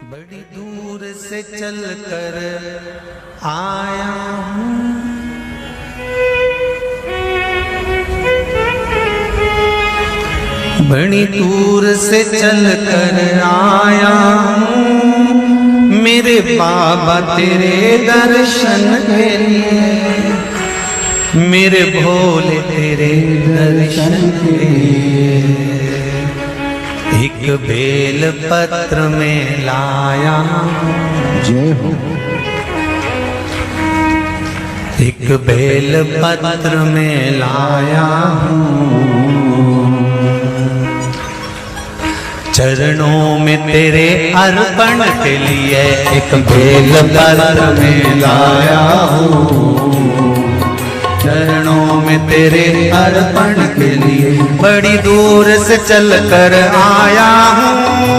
बड़ी दूर से चल कर आया हूँ, बड़ी दूर से चल कर आया हूँ, मेरे बाबा तेरे दर्शन के लिए, मेरे भोले तेरे दर्शन के लिए। एक बेल पत्र में लाया, जय हो। एक बेल पत्र में लाया हूँ, चरणों में तेरे अर्पण के लिए। एक बेल पत्र में लाया हूँ, चरणों में तेरे अर्पण के लिए। बड़ी दूर से चल कर आया हूँ,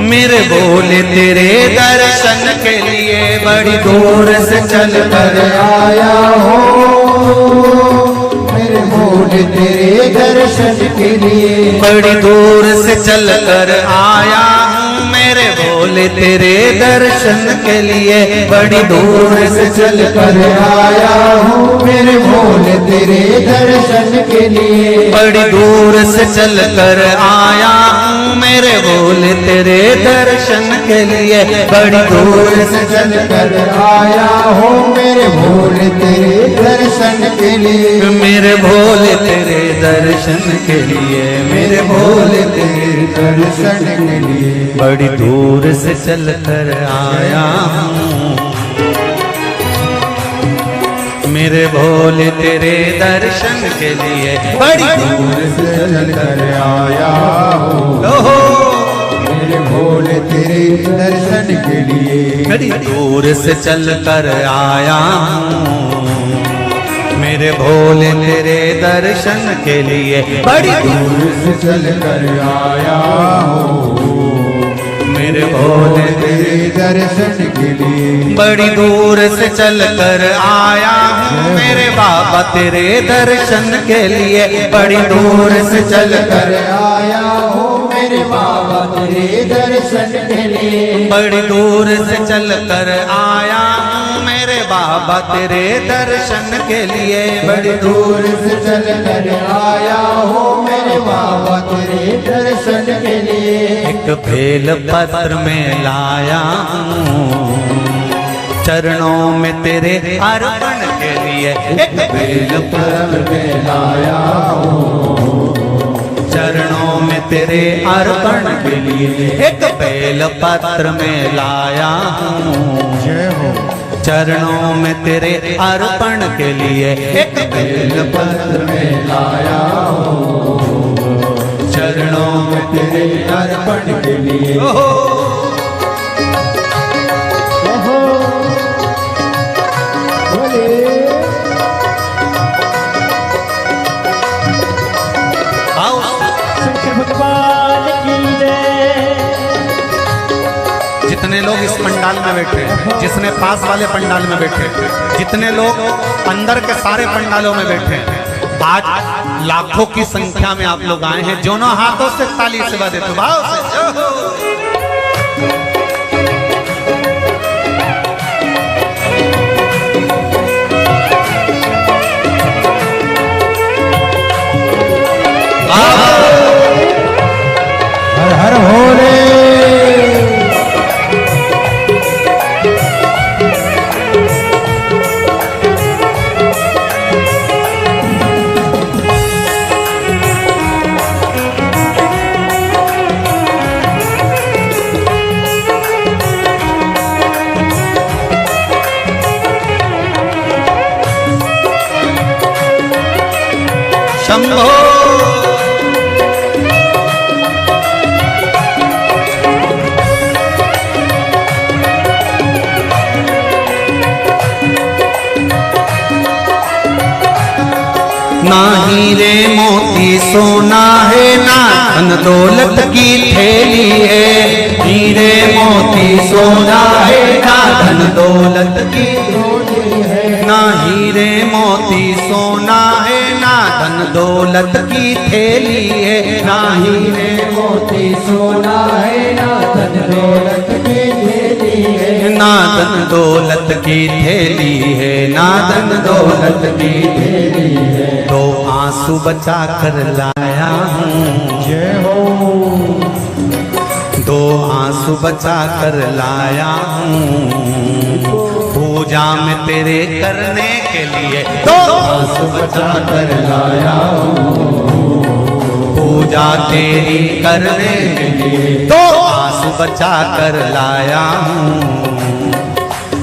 मेरे भोले तेरे दर्शन के लिए। बड़ी दूर से चल कर आया हूँ, मेरे भोले तेरे दर्शन के लिए। बड़ी दूर से चल कर आया हूँ, मेरे भोले तेरे दर्शन के लिए। बड़ी दूर से चल कर आया हूँ, मेरे भोले तेरे दर्शन के लिए। बड़ी दूर से चल कर आया हूँ, मेरे भोले तेरे दर्शन के लिए। बड़ी दूर से चल कर आया हूँ, मेरे भोले तेरे दर्शन के लिए। मेरे भोले तेरे दर्शन के लिए, मेरे भोले तेरे दर्शन के लिए। बड़ी दूर से चल कर आया हूँ, मेरे भोले तेरे दर्शन के लिए। बड़ी दूर से चल कर आया हूँ, मेरे भोले तेरे दर्शन के लिए। बड़ी दूर से चल कर आया हूँ, मेरे भोले तेरे दर्शन के लिए। बड़ी दूर से चल कर आया हूँ, मेरे भोले तेरे दर्शन के लिए। बड़ी दूर से चल कर आया हूँ, मेरे बाबा तेरे दर्शन के लिए। बड़ी दूर से चल कर आया हूँ, मेरे बाबा तेरे दर्शन के लिए। बड़ी दूर से चल कर आया हूँ, मेरे बाबा तेरे दर्शन के लिए। बड़ी दूर से चल कर आया हूँ, मेरे बाबा तेरे दर्शन के लिए। एक बेल पत्र में लाया हूँ, चरणों में तेरे अर्पण के लिए। एक बेल पत्र में लाया हूँ, चरणों में तेरे अर्पण के लिए। एक बेल पत्र में लाया हूँ, जय हो। चरणों में तेरे अर्पण के लिए। एक बेल पत्र में लाया हूँ, चरणों में तेरे अर्पण के लिए। जितने लोग इस पंडाल में बैठे, जिसने पास वाले पंडाल में बैठे, जितने लोग अंदर के सारे पंडालों में बैठे, आज लाखों की संख्या में आप लोग आए हैं। दोनों हाथों से ताली से बजा देते भाव से। हर हर भोले। शंभो ना हीरे मोती सोना है, ना धन दौलत की थैली है। हीरे मोती सोना है, ना धन दौलत की थैली है। ना हीरे मोती सोना है, ना धन दौलत की थैली है। ना हीरे मोती सोना है, ना धन धन दौलत की थैली है, ना धन दौलत की थैली है, तो आंसू बचा कर लाया हूँ। जय हो। दो आंसू बचा कर लाया हूँ, पूजा में तेरे करने के लिए दो आंसू बचा कर लाया हूँ, पूजा तेरी करने के लिए दो आंसू बचा कर लाया हूँ,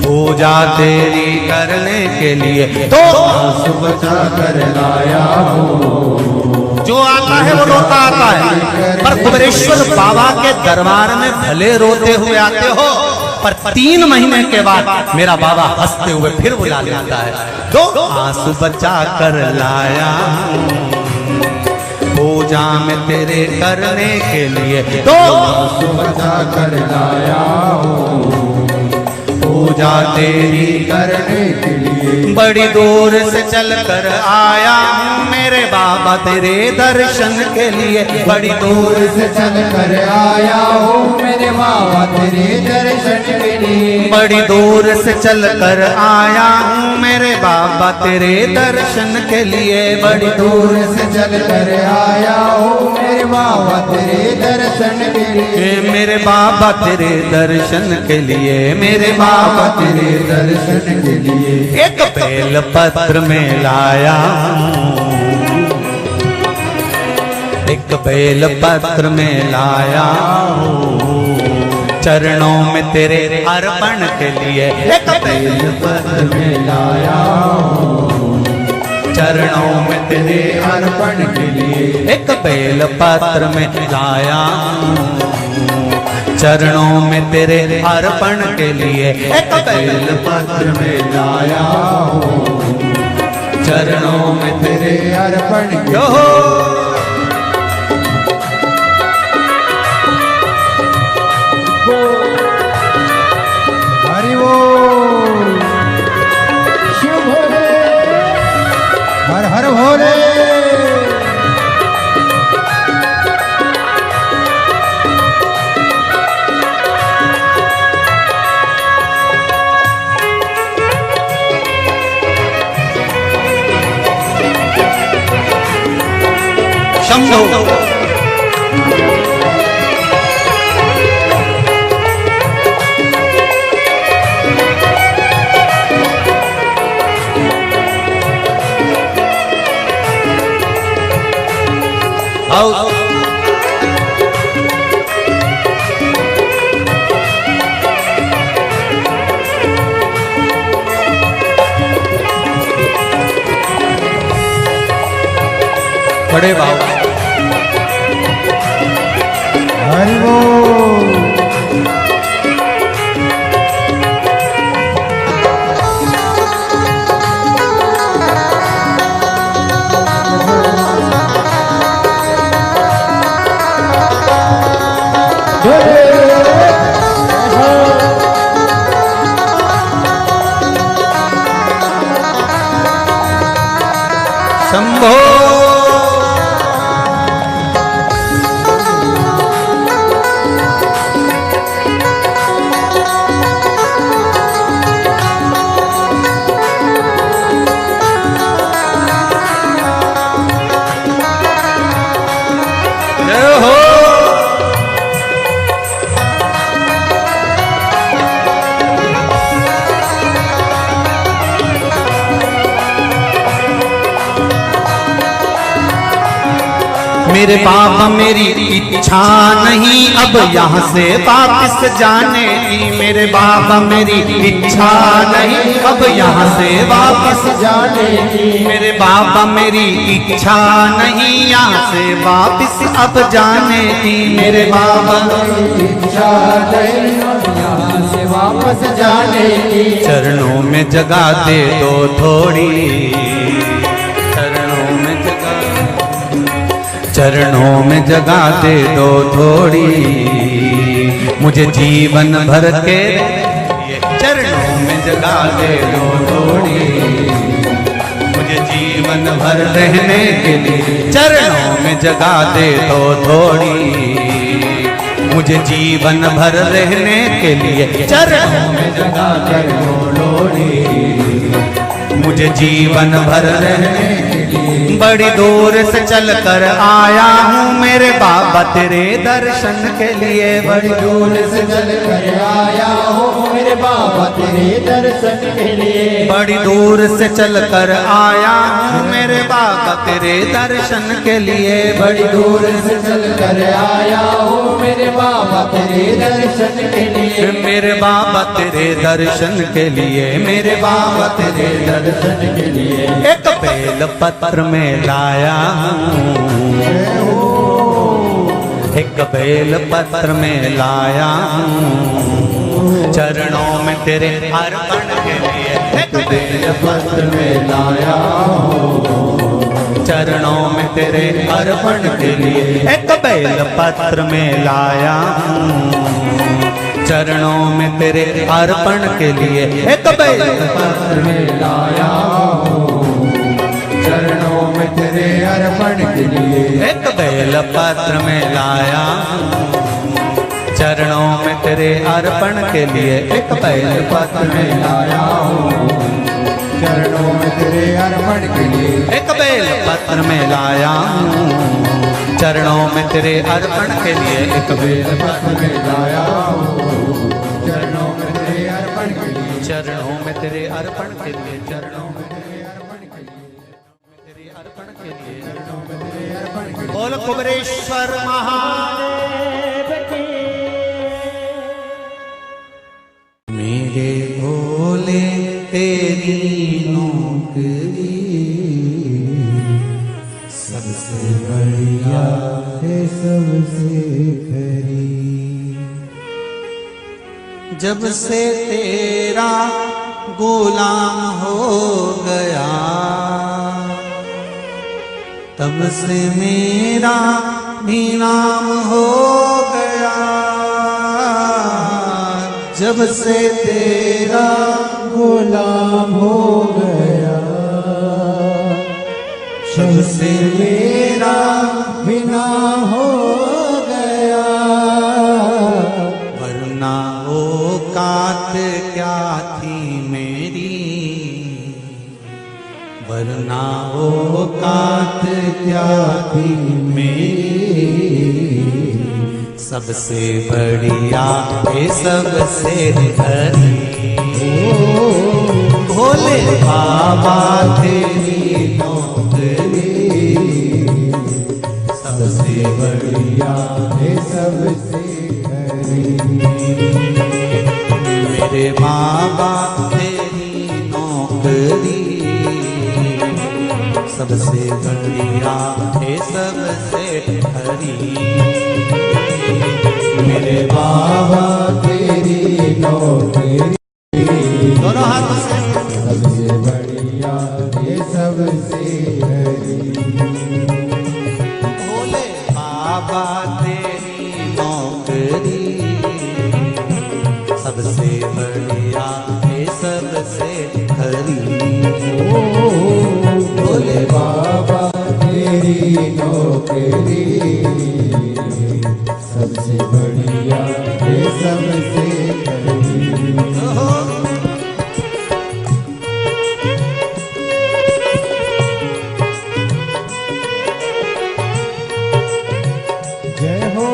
पूजा तेरी करने के लिए दो आंसू बचा कर लाया हूँ। जो आता है वो रोता आता है, पर कुबेरेश्वर बाबा के दरबार में भले रोते हुए आते हो, पर 3 महीने के बाद मेरा बाबा हंसते हुए फिर बुला लेता है। दो आंसू बचा कर लाया हूँ, पूजा में तेरे करने के लिए दो आंसू बचा कर लाया हूँ, पूजा तेरी करने के लिए। बड़ी दूर से चल कर आया हूँ मेरे बाबा तेरे दर्शन के लिए, बड़ी दूर से चल कर आया हूँ मेरे बाबा तेरे दर्शन के लिए, बड़ी दूर से चल कर आया हूँ मेरे बाबा तेरे दर्शन के लिए, बड़ी दूर से चल कर आया हूँ मेरे बाबा तेरे दर्शन के लिए, मेरे बाबा तेरे दर्शन के लिए, मेरे बाबा तेरे दर्शन के लिए। एक बेल पत्र में लाया हूँ, एक बेल पत्र में लाया हूँ, चरणों में तेरे अर्पण के लिए एक बेल पत्र में लाया हूँ, चरणों में तेरे अर्पण के लिए एक बेल पत्र में लाया हूँ, चरणों में तेरे अर्पण के लिए एक बेल पत्र में लाया हूँ, चरणों में तेरे अर्पण के लिए। हरि बोल। शिव भोले, हर हर भोले। शंभो बड़े बाबा हरि बोल। शंभो मेरे बाबा मेरी इच्छा नहीं अब यहाँ से वापस जाने की, मेरे बाबा मेरी इच्छा नहीं अब यहाँ से वापस जाने की, मेरे बाबा मेरी इच्छा नहीं यहाँ से वापस अब जाने की, मेरे बाबा मेरी इच्छा नहीं यहाँ से वापस जाने की, चरणों में जगह दे दो थोड़ी, चरणों में जगह दे दो थोड़ी, मुझे जीवन भर के चरणों में जगह दे दो थोड़ी, मुझे जीवन भर रहने के लिए चरणों में जगह दे दो थोड़ी, मुझे जीवन भर रहने के लिए चरणों में जगा कर बोलो रे, मुझे जीवन भर रहने के लिए बड़ी दूर से चल कर आया हूँ मेरे बाबा तेरे दर्शन के लिए। बड़ी दूर से चल कर आया हो मेरे बाबा तेरे दर्शन के लिए, बड़ी दूर से चल कर आया हूँ मेरे बाबा तेरे दर्शन के लिए। बड़ी दूर से चल कर आया हो मेरे बाबा तेरे दर्शन के लिए, मेरे बाबा तेरे दर्शन के लिए, मेरे बाबा तेरे दर्शन के लिए। एक बेल पत्र में लाया हूँ, एक बेल पत्र में लाया हूँ चरणों में तेरे अर्पण के लिए। एक बेल पत्र में लाया हूँ चरणों में तेरे अर्पण के लिए। एक बेल पत्र में लाया हूँ चरणों में तेरे अर्पण के लिए। एक बेल पत्र में लाया हूँ चरणों में तेरे अर्पण के लिए। एक बेल पत्र में लाया चरणों में तेरे अर्पण के लिए। एक बेल पत्र में लाया हूँ चरणों में तेरे अर्पण के लिए। एक बेल पत्र में लाया हूँ चरणों में तेरे अर्पण के लिए। एक बेल पत्र में लाया हूँ चरणों में तेरे अर्पण के लिए। चरणों में तेरे अर्पण के लिए। चरणों में तेरे अर्पण के लिए। तेरे अर्पण के लिए। चरणों में तेरे अर्पण के लिए। बोल कुबरेश्वर महादेव की। मेरे भोले तेरी नौकरी सबसे बढ़िया है सबसे खरी। जब से तेरा गुलाम हो गया तब से मेरा भी नाम हो गया। जब से तेरा गुलाम हो गया जब से मेरा बिना हो गया। वरना औकात क्या थी मेरी, वरना औकात क्या थी मेरी। सबसे बढ़िया है सबसे हरी। भोले बाबा तेरी नौकरी सबसे बढ़िया है सबसे खरी। मेरे बाबा तेरी नौकरी सबसे बढ़िया है सबसे हरी। मेरे बाबा तेरी नौकरी दोनों हाथों से सबसे बढ़िया है सबसे हरी। भोले बाबा तेरी नौकरी सबसे बढ़िया है सबसे हरी। भोले बाबा तेरी नौकरी सबसे बढ़िया है सबसे खरी। जय हो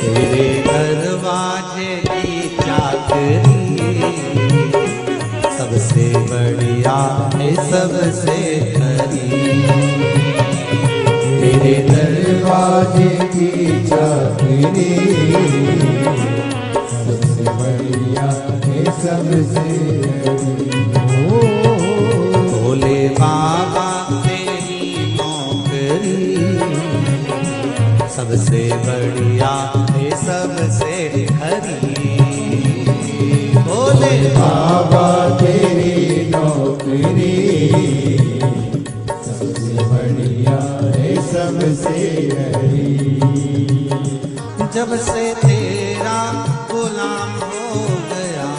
तेरे दरवाजे की चाकरी सबसे बढ़िया है सबसे खरी। तेरे दरवाजे की चाकरी सबसे बढ़िया है सबसे भोले बाबा तेरी नौकरी सबसे बढ़िया है सबसे खरी। भोले बाबा तेरी नौकरी सबसे बढ़िया है सबसे हरी। जब से तेरा गुलाम हो गया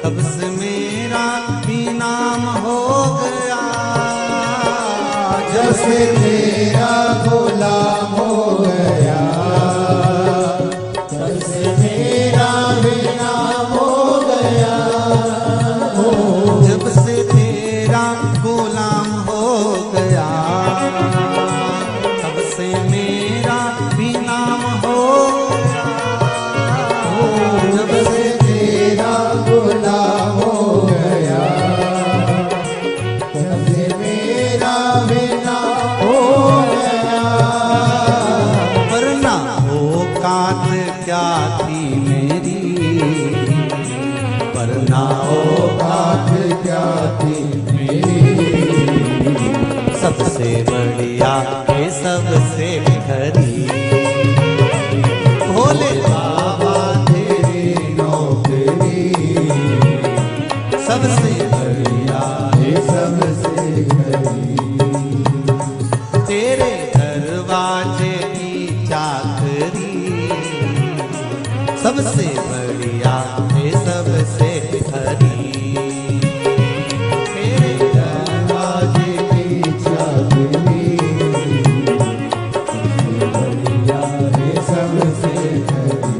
तब से मेरा भी नाम हो गया। जब से तेरा गुलाम हो गया तब से मेरा भी नाम हो गया। जब से तेरा गुलाम हो गया तब से मेरा भी नाम हो गया। जब से तेरा गुलाम हो गया तब से मेरा भी नाम हो गया। वरना औकात क्या थी मेरी, वरना औकात क्या थी मेरी, सबसे बढ़िया है सबसे खरी। भोले बाबा तेरी नौकरी सबसे बढ़िया है सबसे खरी। तेरे दरवाजे की चाकरी सबसे बढ़िया है सबसे खरी। तेरे दरवाजे की चाकरी सबसे बढ़िया है सबसे खरी।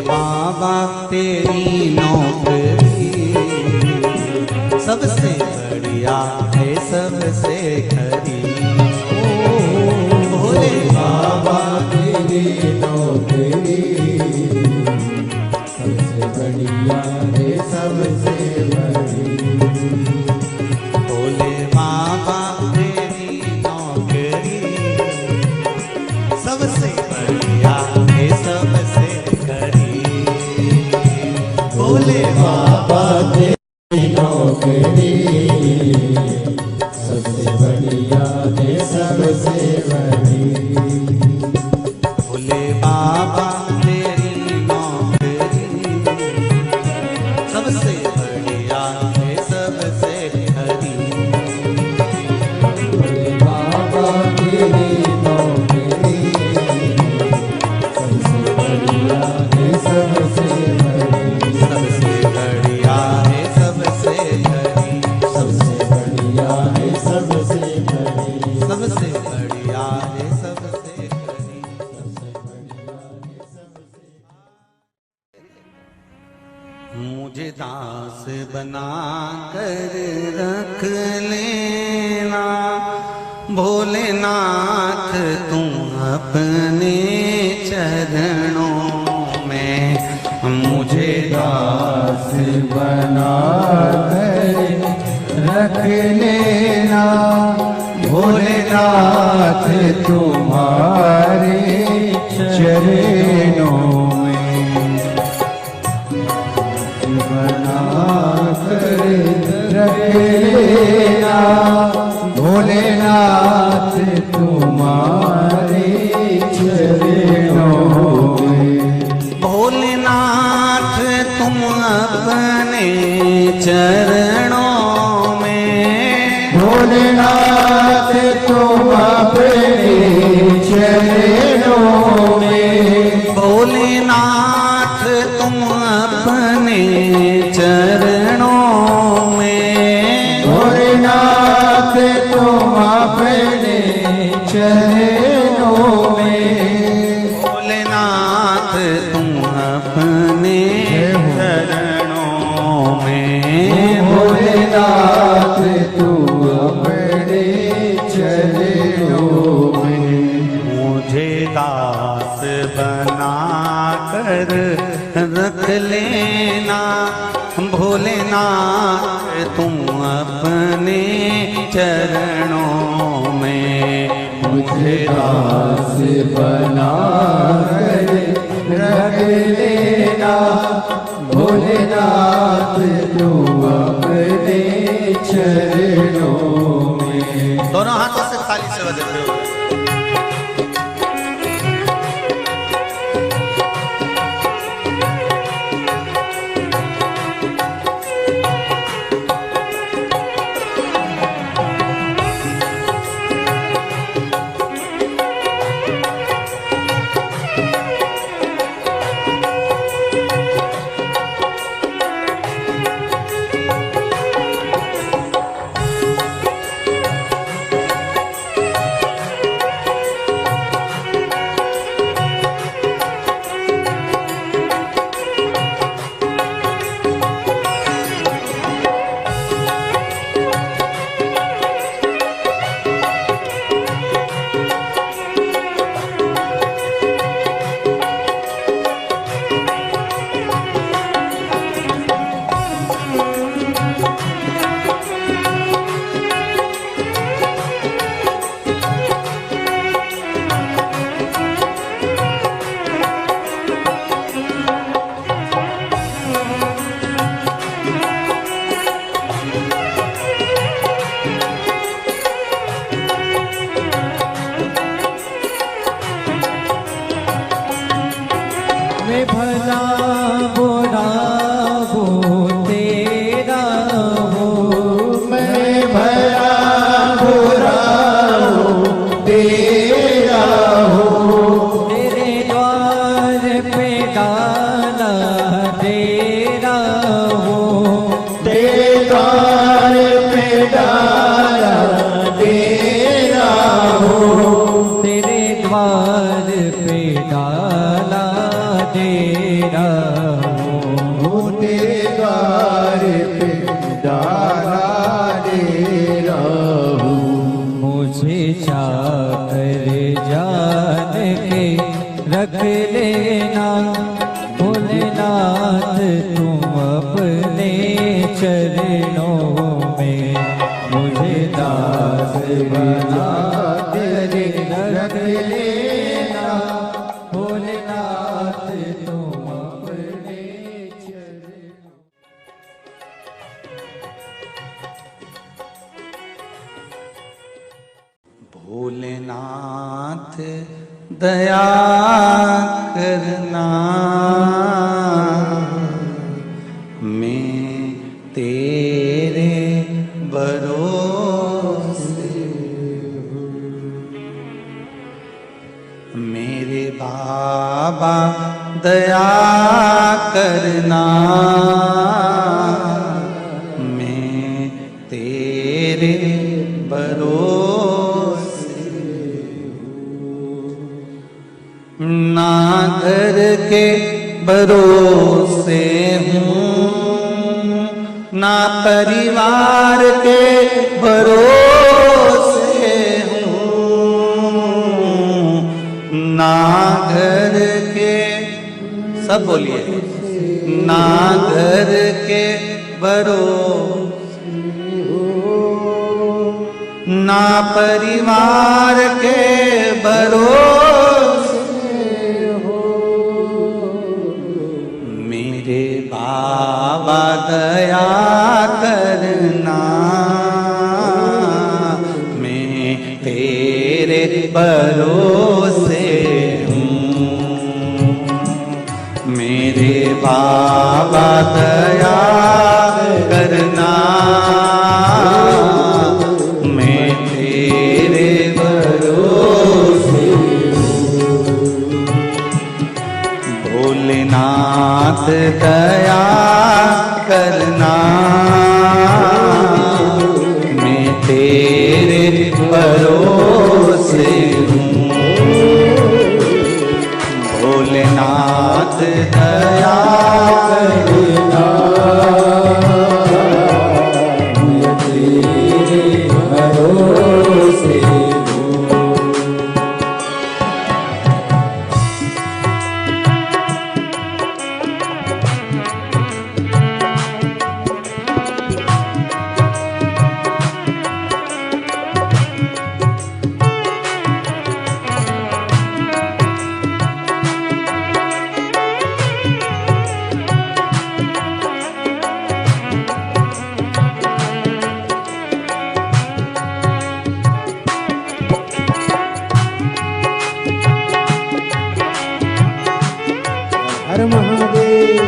बाबा तेरी नौकरी सबसे बढ़िया है सबसे खरी। भोले बाबा बड़ी। भोले बाबा तेरी नौकरी सबसे बढ़िया है सबसे हरी। भोले बाबा तेरी नौकरी सबसे बढ़िया है सबसे बड़ी। सबसे बढ़िया है सबसे हरी। सबसे बढ़िया है सबसे बड़ी। सबसे बढ़िया है सबसे हरी। मुझे दास बना कर रख लेना भोलेनाथ तुम अपने चरणों में। मुझे दास बना कर रख लेना भोलेनाथ तुम्हारे चरणों में। बना कर रख लेना भोलेनाथ तुम्हारे चरणों में। भोलेनाथ तुम अपने चरणों में। भोलेनाथ तुम अपने चरणों में। भोलेनाथ तुम अपने चरणों में। भोलेनाथ तुम अपने चरणों में। भोलेनाथ तुम अपने चरणों में। भोलेनाथ तुम अपने चरणों में। मुझे दास बना कर रख लेना भोलेनाथ तुम अपने चरणों में। मुझे दास बना कर रख लेना भोलेनाथ तुम अपने चरणों में। दोनों हाथों से ताली से बजाते हो। मैं भला बुरा वो तेरा हो। मैं भला बुरा हो तेरा हो। तेरे द्वार पे डाला तेरा हो। तेरे द्वार पे डाला तेरा हो। तेरे द्वार पे डाला तेरा हो। तेरे द्वार पे डाला तेरा हो। मुझे चाकर जान के रख लेना भोलेनाथ तुम अपने चरणों में। मुझे दास बना कर रख लेना भोलेनाथ तुम अपने चरणों। भोलेनाथ नाथ दया करना, मैं तेरे भरोसे हूँ। मेरे बाबा दया करना, मैं तेरे भरोसे हूँ। ना घर के भरोसे हूँ, ना परिवार के भरोसे हूँ, ना घर के, सब बोलिए, ना घर के भरोसे हूँ, ना परिवार के भरोसे हो। मेरे बाबा दया करना, मैं तेरे भरोसे हूँ। मेरे बाबा दया करना, मैं तेरे भरोसे हूँ। भोलेनाथ दया करना, मैं तेरे भरोसे हूँ। भोलेनाथ दया करना, मैं तेरे भरोसे हूँ। हर महादेव।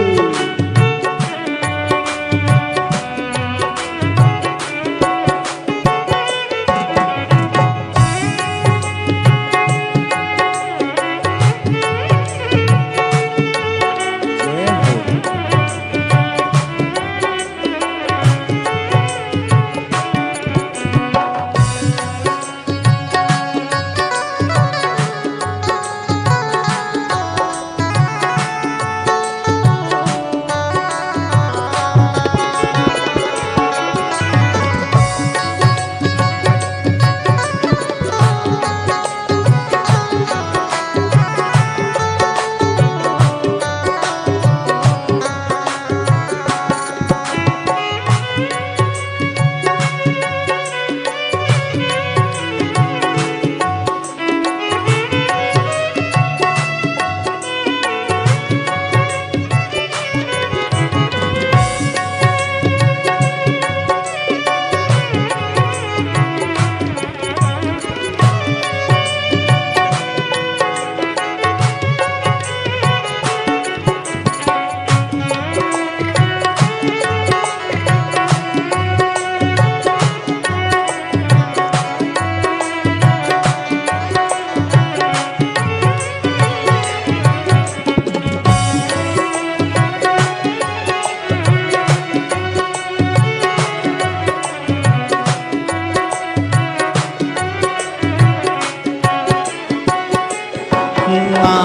ना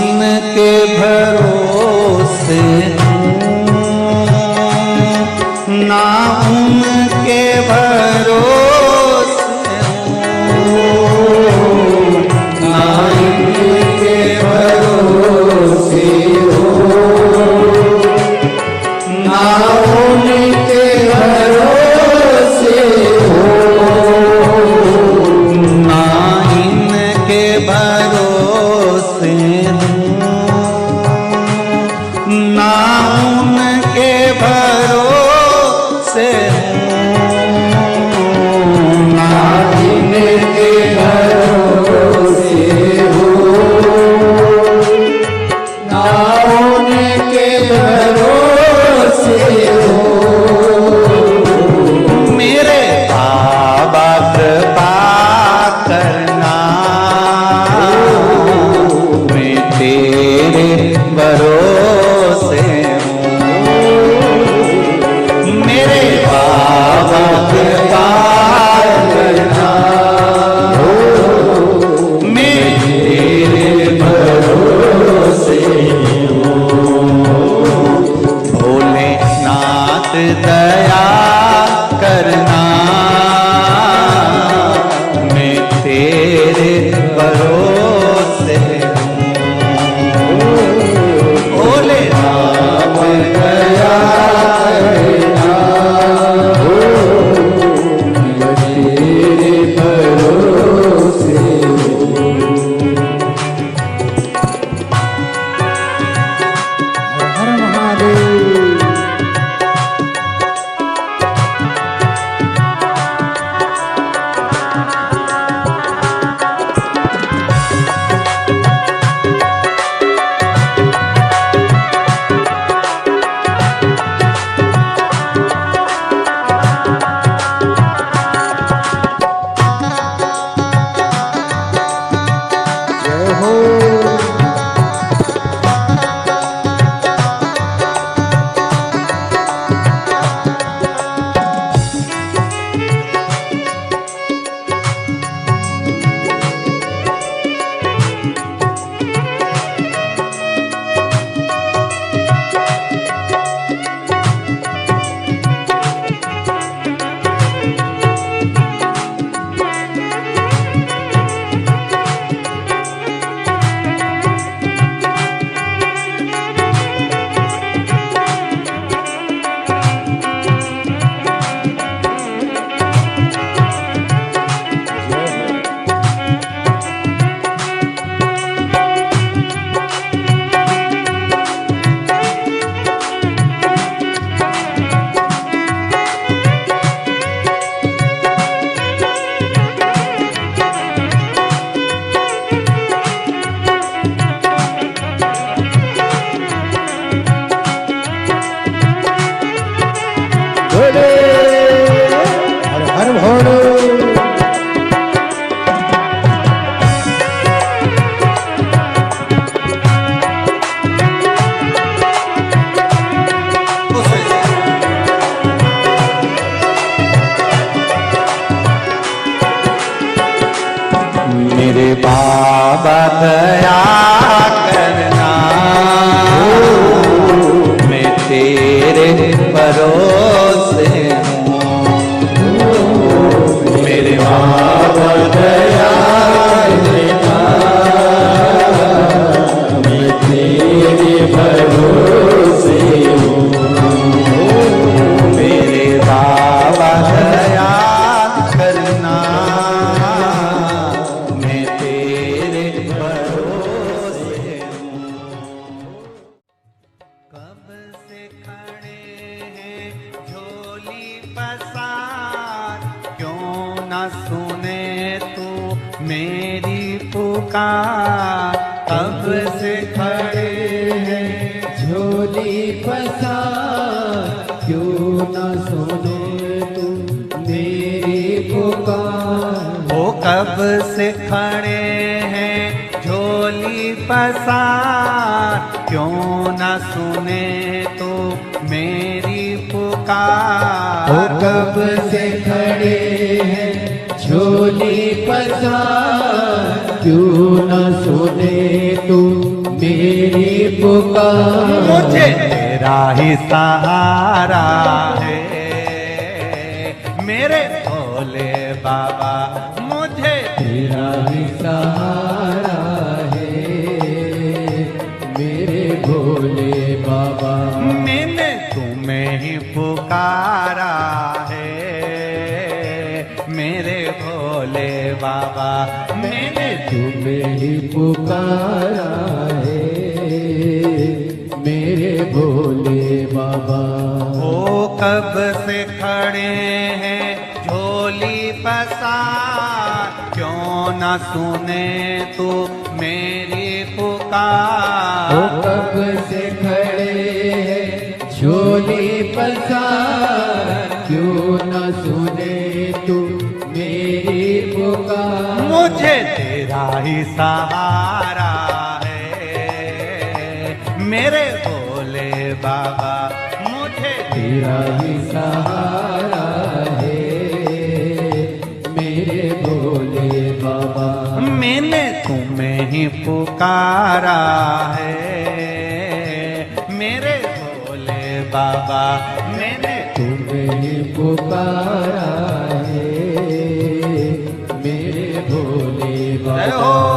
उनके भरोसे हूँ, ना इनके भरोसे हूँ, ना उनके भरोसे हूँ, ना इनके भरोसे हूँ। भरोसे भोले राम गया तेरे भरोसे हर महादेव। हर हर भोले। मेरे बाबा दया करना मैं तेरे भरोसे हूँ मेरे बाबा दया करना मैं तेरे भरोसे हूँ मेरे बाबा दया करना मैं तेरे भरोसे हूँ। कब से खड़े हैं झोली पसार क्यों न सुने तू मेरी पुकार कब से खड़े हैं झोली पसार क्यों न सुने तू मेरी पुकार। वो कब से खड़े हैं झोली पसार क्यों न सुने तो मेरी पुकार। वो कब से खड़े हैं झोली पसार क्यों न सुने तू मेरी पुकार। मुझे तेरा ही सहारा है मेरे भोले बाबा मुझे तेरा ही सहारा है मेरे भोले बाबा। मैंने तुम्हें ही पुकारा है मेरे भोले बाबा मैंने तुम्हें ही पुकारा है मेरे भोले बाबा। वो कब से खड़े हैं झोली पसार क्यों न सुने तू मेरी पुकार। वो कब से खड़े हैं झोली पसार क्यों न सुने तू मेरी पुकार। मुझे तेरा ही सहारा है मेरे भोले बाबा मुझे तेरा ही सहारा है मेरे भोले बाबा। मैंने तुम्हें ही पुकारा है मेरे भोले बाबा मैंने तुम्हें ही पुकारा है मेरे भोले जय बाबा। हो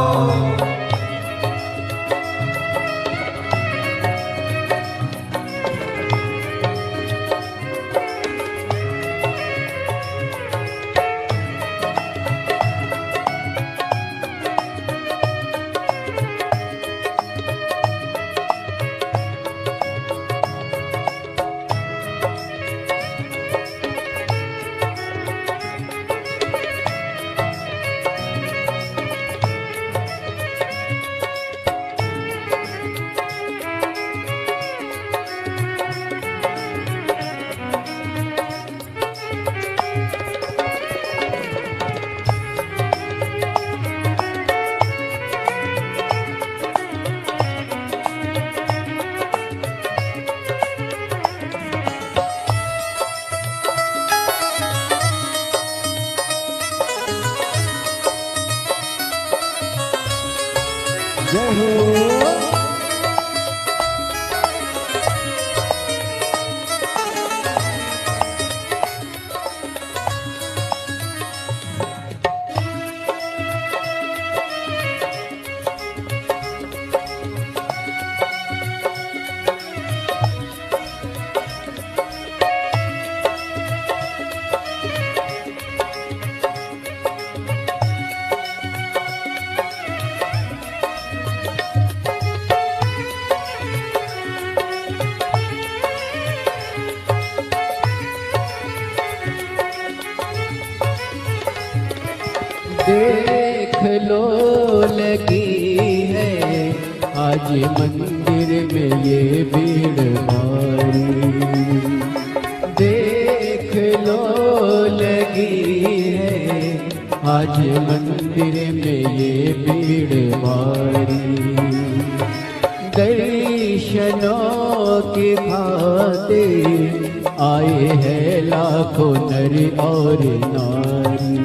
जय हो। देख लो लगी है आज मंदिर में ये भीड़ भारी। देख लो लगी है आज मंदिर में ये भीड़ भारी। दर्शनों की खातिर आए हैं लाखों नर और नारी।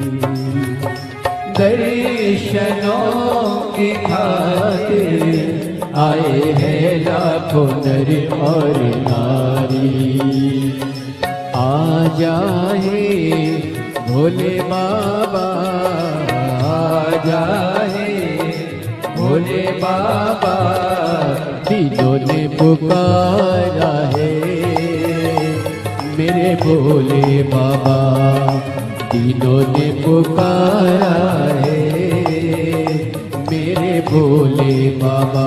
दर्शनों की खातिर आए हैं लाखों नर और नारी। आ जाए भोले बाबा, आ जाए भोले बाबा, तीनों ने पुकारा है मेरे भोले बाबा। तीनों ने पुकारा है मेरे भोले बाबा।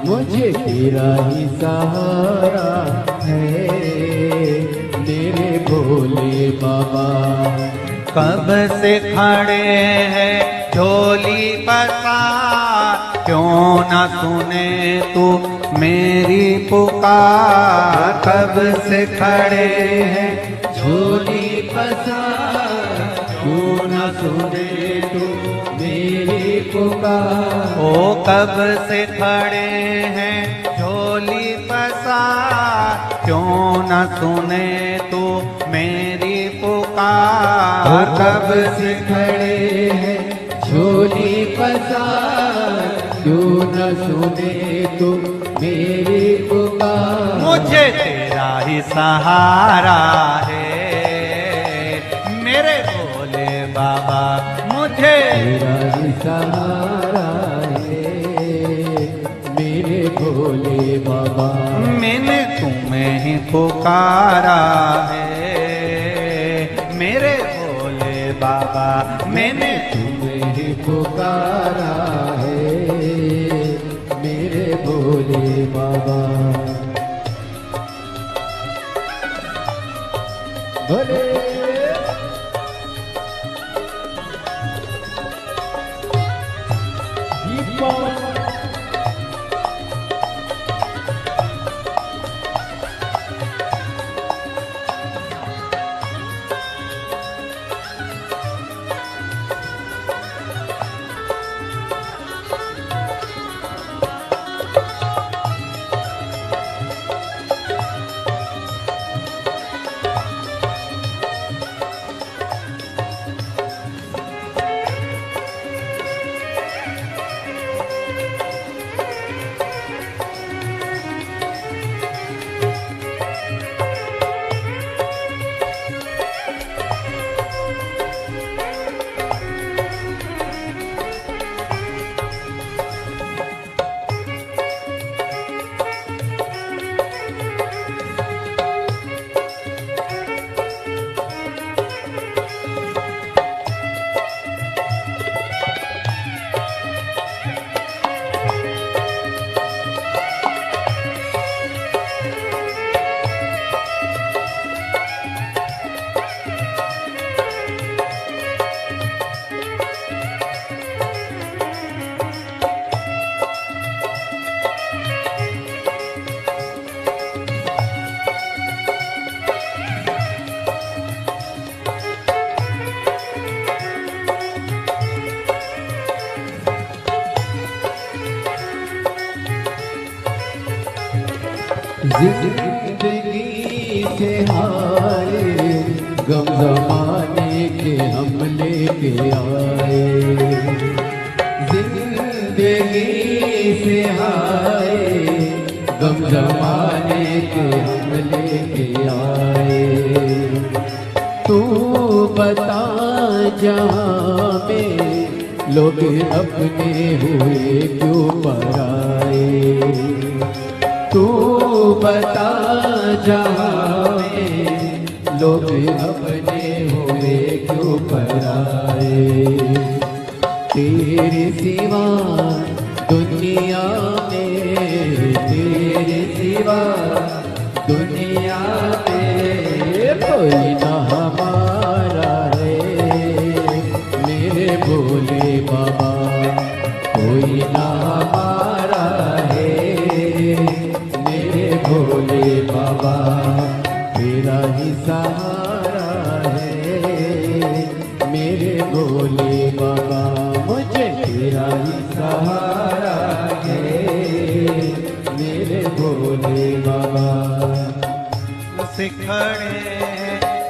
मुझे तेरा ही सहारा है मेरे भोले बाबा। कब से खड़े हैं झोली पसार, क्यों न सुने तू मेरी पुकार। कब से खड़े हैं झोली पसार, क्यों न सुने तू मेरी पुकार। ओ कब से खड़े हैं झोली पसार, क्यों न सुने तू मेरी पुकार। कब से खड़े हैं झोली पसार, क्यों न सुने तू मेरी पुकार। मुझे तेरा ही सहारा है मेरे भोले बाबा। मुझे तेरा ही सहारा है मेरे भोले बाबा। मैंने तुम्हें ही पुकारा है मेरे भोले बाबा। मैंने तुम्हें ही पुकारा है मेरे भोले बाबा। भोले जिंदगी से हारे गम जमाने के हम लेके आए। जिंदगी जिंदगी से हाय गम जमाने के हम लेके आए। तू बता जहाँ में लोग अपने हुए क्यों पराए। तू बता जहाँ में लोग अपने हुए क्यों पराए। तेरे सिवा दुनिया में, तेरे सिवा दुनिया में कोई ना हमारा है मेरे भोले बाबा, कोई ना हमारा है मेरे भोले बाबा। तेरा ही सहारा है मेरे भोले बाबा, मुझे तेरा ही सहारा है मेरे भोले बाबा। सिखड़े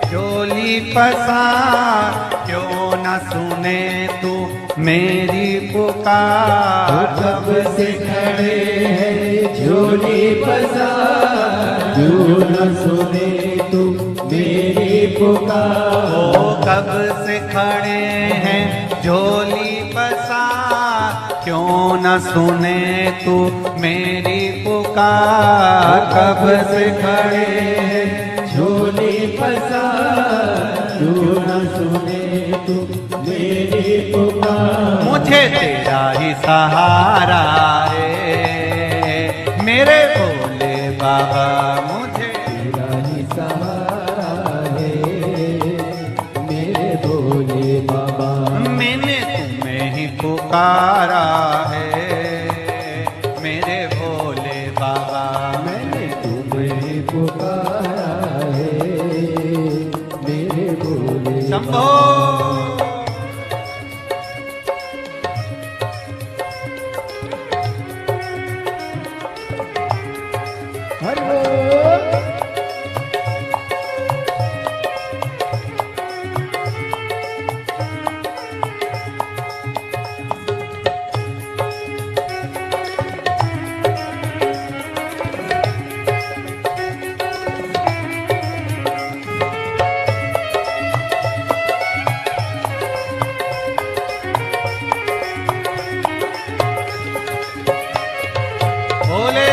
झोली पसार क्यों न सुने तू मेरी पुकार। कब से खड़े हैं झोली पसार क्यों न सुने तू मेरी पुकार। ओ कब से खड़े हैं झोली पसार क्यों न सुने तू मेरी पुकार। कब से खड़े हैं झोली पसार क्यों न सुने तू मेरी पुकार। मुझे तेरा ही सहारा है मेरे भोले बाबा, मुझे तेरा ही सहारा है मेरे भोले बाबा। मैंने तुम्हें ही पुकारा है मेरे भोले बाबा। मैंने तुम्हें पुकारा है मेरे भोले शंभो हरि भोले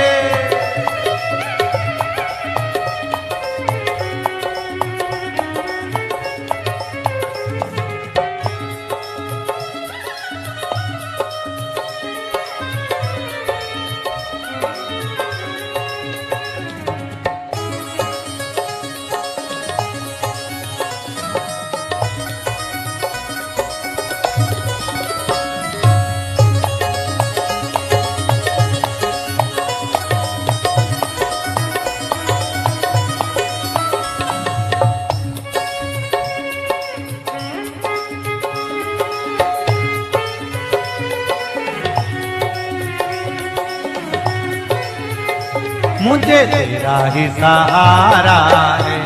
मुझे तेरा ही सहारा है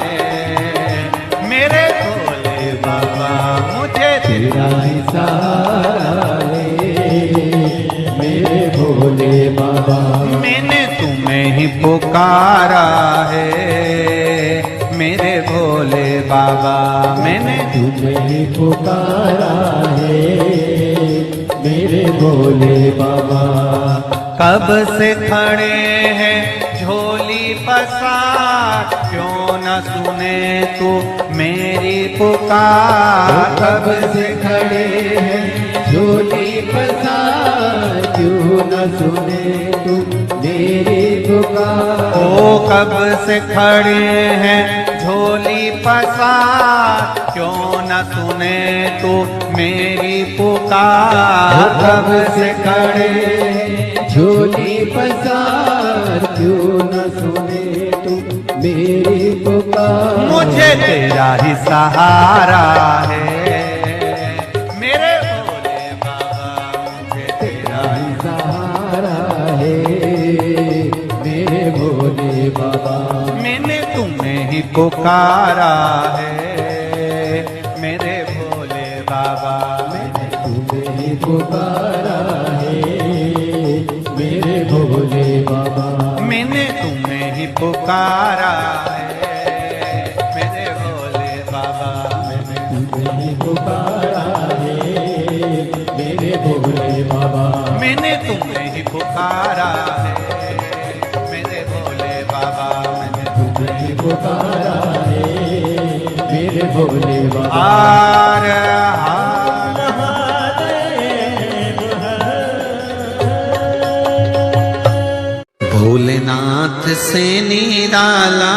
मेरे भोले बाबा। मुझे तेरा ही सहारा है मेरे भोले बाबा। मैंने तुम्हें ही पुकारा है मेरे भोले बाबा। मैंने तुम्हें ही पुकारा है मेरे भोले बाबा। कब से खड़े हैं झोली पसार क्यों न सुने तू मेरी पुकार। कब से खड़े हैं झोली पसार क्यों न सुने तू मेरी पुकार। ओ कब से खड़े हैं झोली पसार क्यों न सुने तू मेरी पुकार। कब से खड़े हैं झोली पसार क्यों न सुने तू मेरी पुकार। मुझे तेरा ही सहारा है मेरे भोले बाबा। मुझे तेरा ही सहारा है मेरे भोले बाबा। मैंने तुम्हें ही पुकारा है मेरे भोले बाबा। मैंने तुम्हें ही पुकारा है भोले बाबा। मैंने तुम्हें ही पुकारा है मेरे भोले बाबा। मैंने तुम्हें ही पुकारा है मेरे भोले बाबा। मैंने तुम्हें ही पुकारा है मेरे भोले बाबा। मैंने तुम्हें ही पुकारा है मेरे भोले बाबा। हार भोलेनाथ से निराला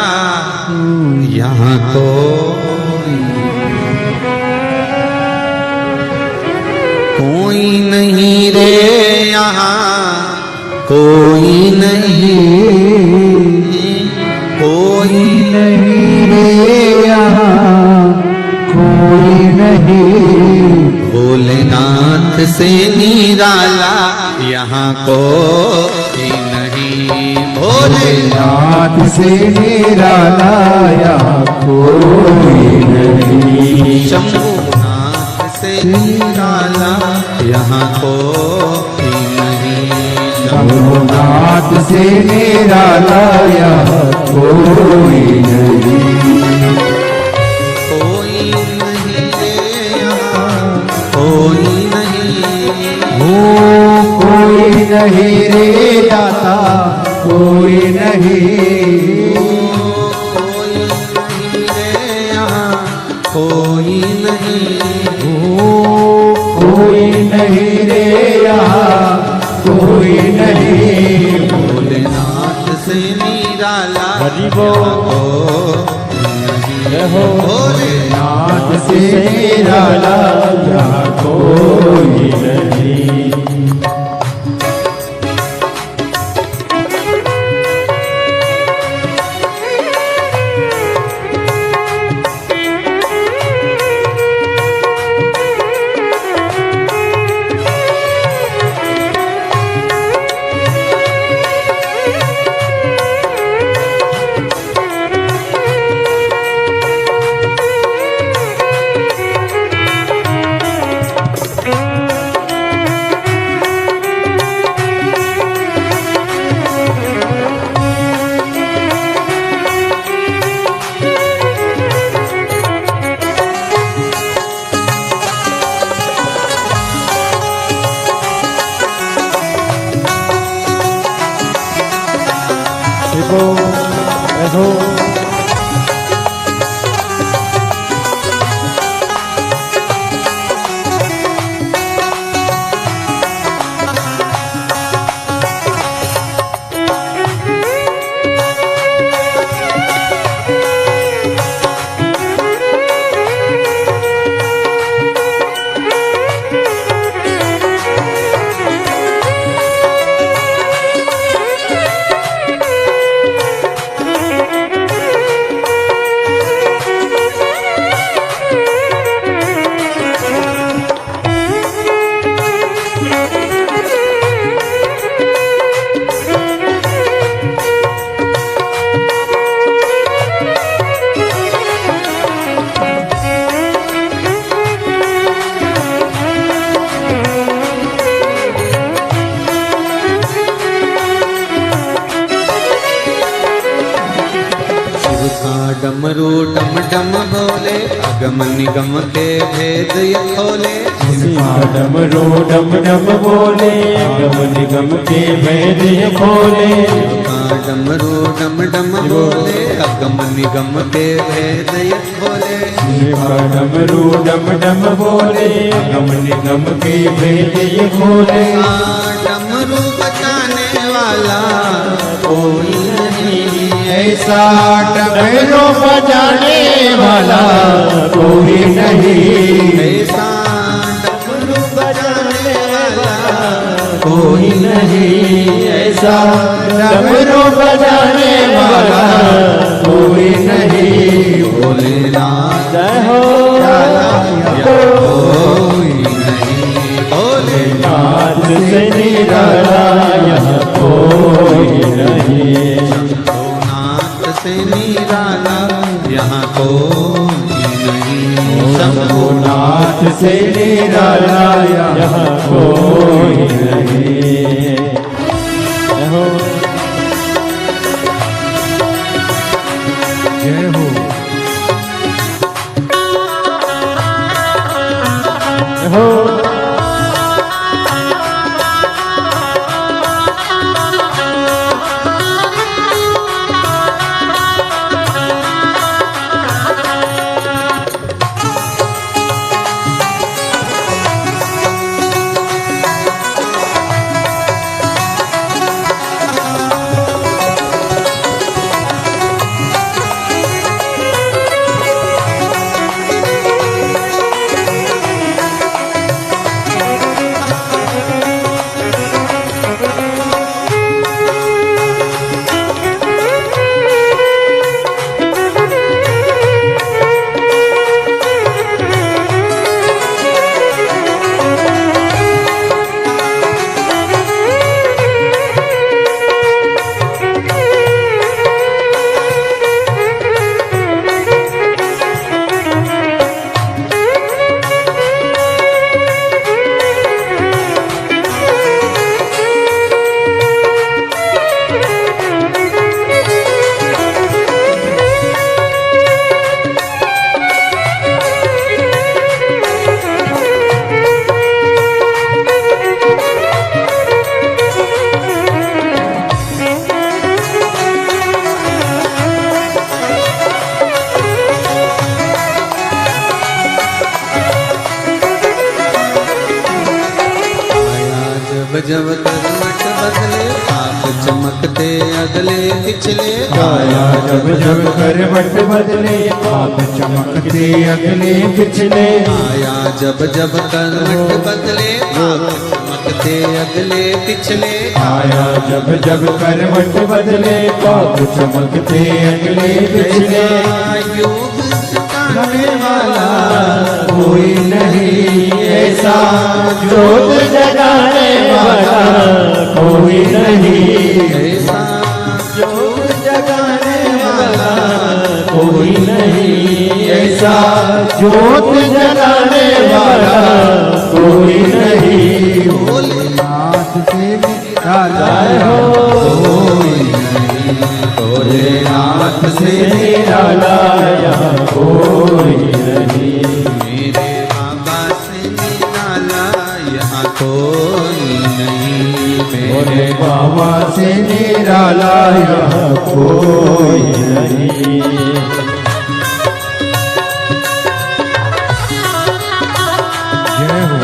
यहाँ कोई नहीं रे, यहाँ कोई नहीं, कोई नहीं रे यहाँ कोई नहीं। भोलेनाथ से निराला यहाँ कोई नहीं। भोलेनाथ से निराला यहाँ कोई नहीं। शंभुनाथ से निराला यहाँ कोई नहीं। शंभुनाथ से निराला यहाँ कोई नहीं। कोई नहीं रे यहाँ कोई नहीं। कोई नहीं रे दाता कोई नहीं। कोई नहीं रे यहाँ कोई नहीं। कोई नहीं रे यहाँ कोई नहीं। भोलेनाथ से निराला हरि बोल। भोलेनाथ से निराला यहाँ कोई नहीं। डमरू डम डम बोले अगम निगम के भेद ये खोले। डमरू डम डम बोले अगम निगम के भेद ये खोले। डमरू डम डम बोले अगम निगम के भेद ये खोले। डमरू डम डम बोले अगम निगम के भेद ये खोले। डमरू बचाने वाला कोई नहीं ऐसा डमरू बजाने वाला कोई नहीं। ऐसा डमरू बजाने वाला कोई नहीं। ऐसा डमरू बजाने वाला कोई नहीं। भोलेनाथ जय हो कोई नहीं। भोलेनाथ से निराला यहाँ कोई नहीं। शंभुनाथ से निराला यहाँ कोई नहीं। शंभुनाथ से निराला यहाँ कोई नहीं। जब करवट बदले आप चमकते अगले पिछले काया जब जब करवट बदले आप चमकते अगले पिछले आया जब जब करवट बदले आप चमकते अगले पिछले आया जब जब करवट बदले आप चमकते अगले पिछले योग करने वाला कोई नहीं ऐसा जोत जगाने वाला कोई नहीं ऐसा जोत जगाने वाला कोई नहीं ऐसा जोत जगाने वाला कोई नहीं भोलेनाथ से निराला कोई नहीं भोलेनाथ से निराला कोई नहीं मेरे बाबा से निराला यहाँ कोई नहीं मेरे बाबा से निराला यहाँ कोई नहीं जय हो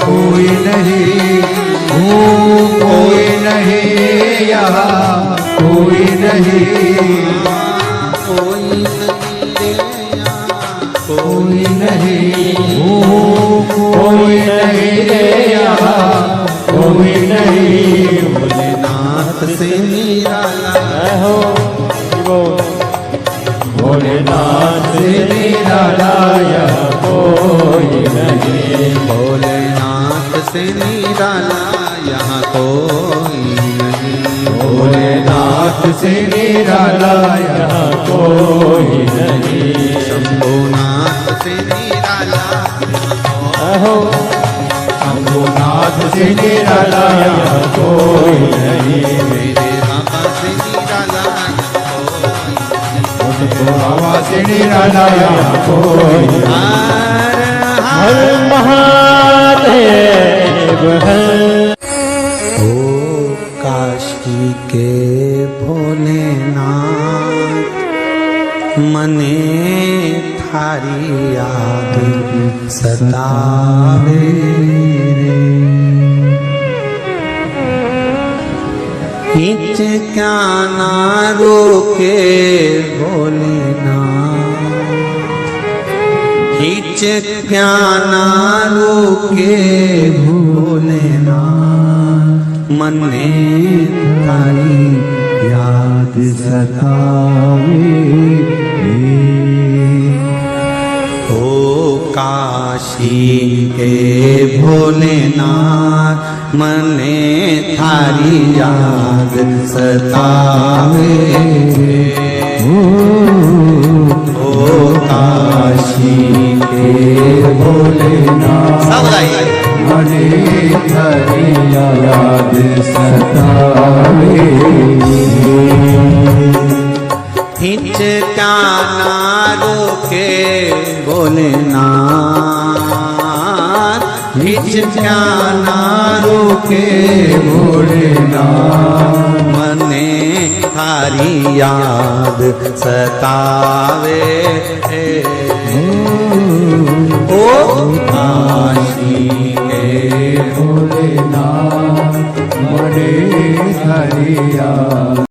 कोई नहीं कोई नहीं यहाँ कोई नहीं कोई नहीं कोई नहीं कोई नहीं यहाँ कोई नहीं भोलेनाथ से निराला हो भोलेनाथ से निराला यहाँ कोई नहीं भोलेनाथ से निराला यहाँ कोई नहीं भोलेनाथ से निराला यहाँ कोई नहीं शंभुनाथ से निराला हो शंभुनाथ से निराला यहाँ कोई नहीं मेरे बाबा से निराला बाबा से निराला यहाँ कोई हर महादेव हर ओ काशी के भोलेनाथ मने थारी याद सतावे रे हिच क्या ना रोके भोलेनाथ हिच क्या ना रोके भोलेनाथ मने थारी याद सतावे ओ काशी के भोलेनाथ मने थारी याद सतावे ओ काशी के भोलेनाथ मने थारी याद सतावे हिचका ना रोके भोलेनाथ, हिचका ना रोके भोलेनाथ। मने थारी याद सतावे ओ काशी के भोलेनाथ, मने थारी याद